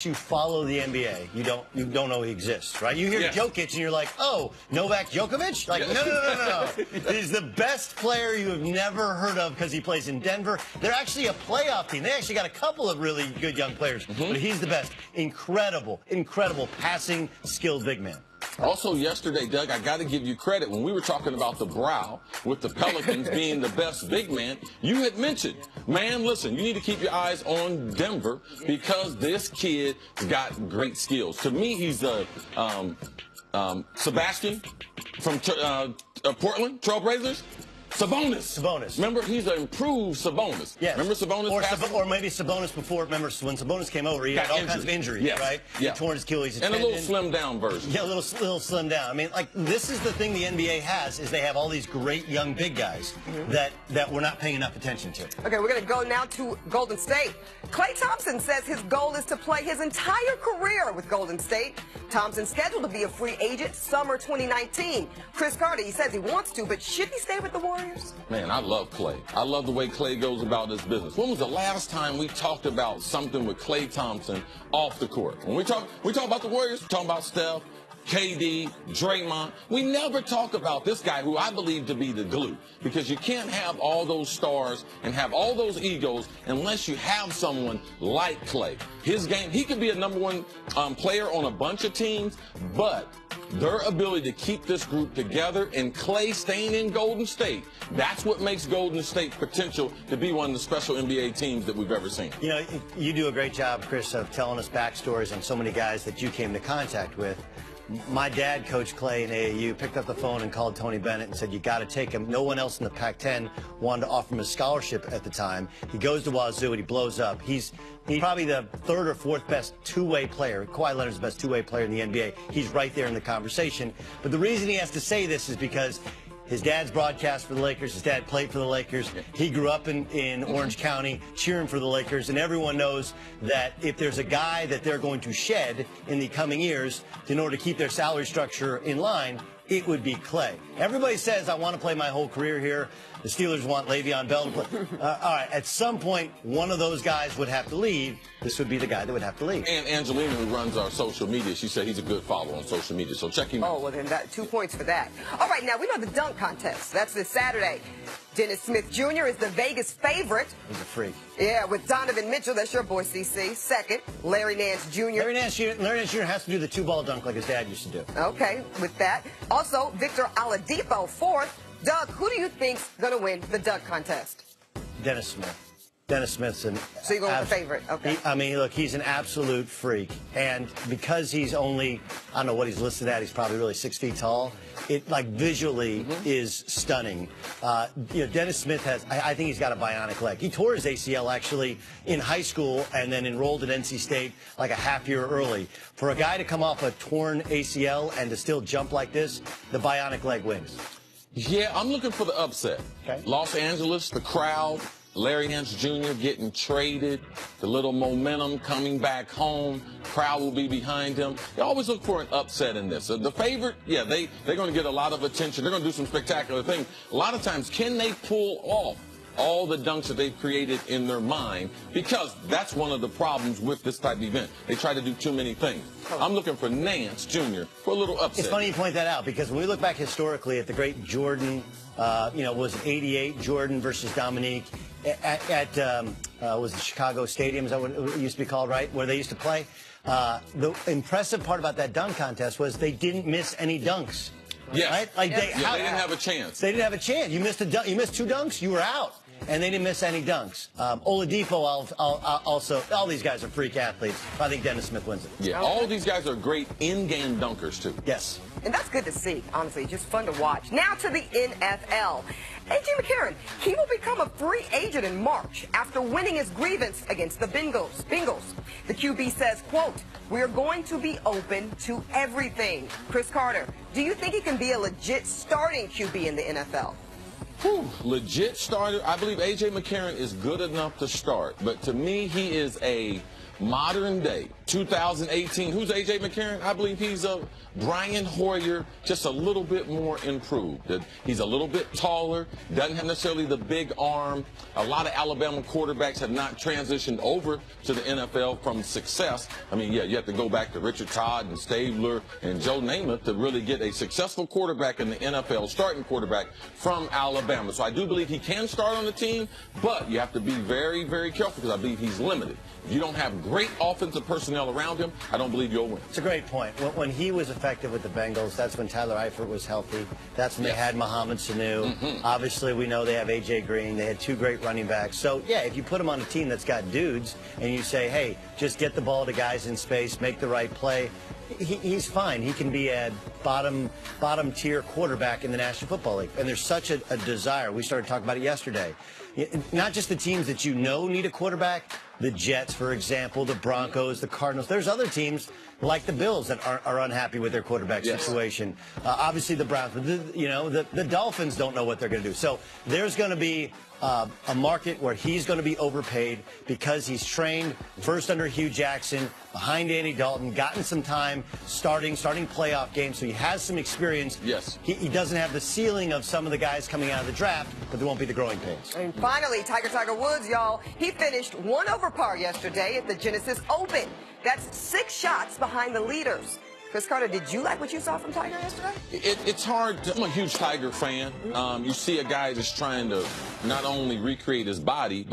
you follow the NBA, you don't know he exists, right? You hear Jokic and you're like, oh, Novak Djokovic? Like, no. He's the best player you have never heard of because he plays in Denver. They're actually a playoff team. They actually got a couple of really good young players, but he's the best. Incredible passing skilled big man. Also yesterday, Doug, I got to give you credit. When we were talking about the brow with the Pelicans being the best big man, you had mentioned, man, listen, you need to keep your eyes on Denver because this kid's got great skills. To me, he's the Sebastian from Portland, Trailblazers. Sabonis. Remember, he's an improved Sabonis. Yes. Remember Sabonis? Or maybe Sabonis before. Remember when Sabonis came over, he had all kinds of injuries, right? Yeah. He torn his Achilles. And a little slim down version. Yeah, a little slim down. I mean, like, this is the thing the NBA has, is they have all these great young big guys that we're not paying enough attention to. Okay, we're going to go now to Golden State. Klay Thompson says his goal is to play his entire career with Golden State. Thompson's scheduled to be a free agent summer 2019. Chris Carter, he says he wants to, but should he stay with the Warriors? Man, I love Klay. I love the way Klay goes about his business. When was the last time we talked about something with Klay Thompson off the court? When we talk about the Warriors, we're talking about Steph, KD, Draymond. We never talk about this guy who I believe to be the glue, because you can't have all those stars and have all those egos unless you have someone like Klay. His game, he could be a #1 player on a bunch of teams, but their ability to keep this group together and Klay staying in Golden State, that's what makes Golden State potential to be one of the special NBA teams that we've ever seen. You know, you do a great job, Chris, of telling us backstories on so many guys that you came into contact with. My dad coached Klay in AAU, picked up the phone and called Tony Bennett and said, you got to take him. No one else in the Pac-10 wanted to offer him a scholarship at the time. He goes to Wazoo and he blows up. He's probably the 3rd or 4th best two-way player. Kawhi Leonard's the best two-way player in the NBA. He's right there in the conversation. But the reason he has to say this is because his dad's broadcast for the Lakers. His dad played for the Lakers. He grew up in Orange County cheering for the Lakers. And everyone knows that if there's a guy that they're going to shed in the coming years in order to keep their salary structure in line, it would be Klay. Everybody says, I want to play my whole career here. The Steelers want Le'Veon Bell to play. All right, at some point, one of those guys would have to leave. This would be the guy that would have to leave. And Angelina, who runs our social media, she said he's a good follower on social media, so check him out. Oh, well, then 2 points for that. All right, now, we know the dunk contest. That's this Saturday. Dennis Smith Jr. is the Vegas favorite. He's a freak. Yeah, with Donovan Mitchell, that's your boy, CC. Second, Larry Nance Jr. Larry Nance Jr. has to do the 2-ball dunk like his dad used to do. Okay, with that. Also, Victor Oladipo, 4th. Doug, who do you think's going to win the dunk contest? Dennis Smith. Dennis Smith's an... So you're going with the favorite, okay. I mean, look, he's an absolute freak. And because he's only, I don't know what he's listed at, he's probably really 6 feet tall. It, like, visually is stunning. You know, Dennis Smith has, I think he's got a bionic leg. He tore his ACL, actually, in high school and then enrolled at NC State like a half year early. For a guy to come off a torn ACL and to still jump like this, the bionic leg wins. Yeah, I'm looking for the upset. Okay. Los Angeles, the crowd, Larry Nance Jr. getting traded, the little momentum coming back home, crowd will be behind him. They always look for an upset in this. The favorite, yeah, they're going to get a lot of attention. They're going to do some spectacular things. A lot of times, can they pull off all the dunks that they've created in their mind? Because that's one of the problems with this type of event. They try to do too many things. I'm looking for Nance Jr. for a little upset. It's funny you point that out, because when we look back historically at the great Jordan, you know, was it 88, Jordan versus Dominique, was it Chicago Stadium, is that what it used to be called, right, where they used to play? The impressive part about that dunk contest was they didn't miss any dunks. Yeah, right? Like they didn't have a chance. They didn't have a chance. You missed 2 dunks, you were out. And they didn't miss any dunks. Oladipo also, all these guys are freak athletes. I think Dennis Smith wins it. Yeah, all these guys are great in-game dunkers, too. Yes. And that's good to see, honestly. Just fun to watch. Now to the NFL. A.J. McCarron, he will become a free agent in March after winning his grievance against the Bengals. The QB says, quote, we're going to be open to everything. Chris Carter, do you think he can be a legit starting QB in the NFL? Legit starter. I believe A.J. McCarron is good enough to start, but to me, he is a modern day, 2018. Who's A.J. McCarron? I believe he's a Brian Hoyer, just a little bit more improved. That he's a little bit taller, doesn't have necessarily the big arm. A lot of Alabama quarterbacks have not transitioned over to the NFL from success. I mean, yeah, you have to go back to Richard Todd and Stabler and Joe Namath to really get a successful quarterback in the NFL, starting quarterback from Alabama. So I do believe he can start on the team, but you have to be very, very careful because I believe he's limited. If you don't have great offensive personnel around him, I don't believe you'll win. It's a great point. When he was effective with the Bengals, that's when Tyler Eifert was healthy. That's when they had Mohamed Sanu. Obviously, we know they have A.J. Green. They had two great running backs. So, yeah, if you put him on a team that's got dudes and you say, hey, just get the ball to guys in space, make the right play, he's fine. He can be a bottom tier quarterback in the National Football League. And there's such a desire. We started talking about it yesterday. Not just the teams that you know need a quarterback, the Jets, for example, the Broncos, the Cardinals. There's other teams like the Bills that are unhappy with their quarterback situation. Obviously, the Browns, but the Dolphins don't know what they're going to do. So there's going to be a market where he's going to be overpaid because he's trained first under Hugh Jackson, behind Andy Dalton, gotten some time starting playoff games, so he has some experience. Yes. He doesn't have the ceiling of some of the guys coming out of the draft, but there won't be the growing pains. And finally, Tiger Woods, y'all, he finished 1 over par yesterday at the Genesis Open. That's 6 shots behind the leaders. Chris Carter, did you like what you saw from Tiger yesterday? It's hard. I'm a huge Tiger fan. You see a guy that's trying to not only recreate his body, but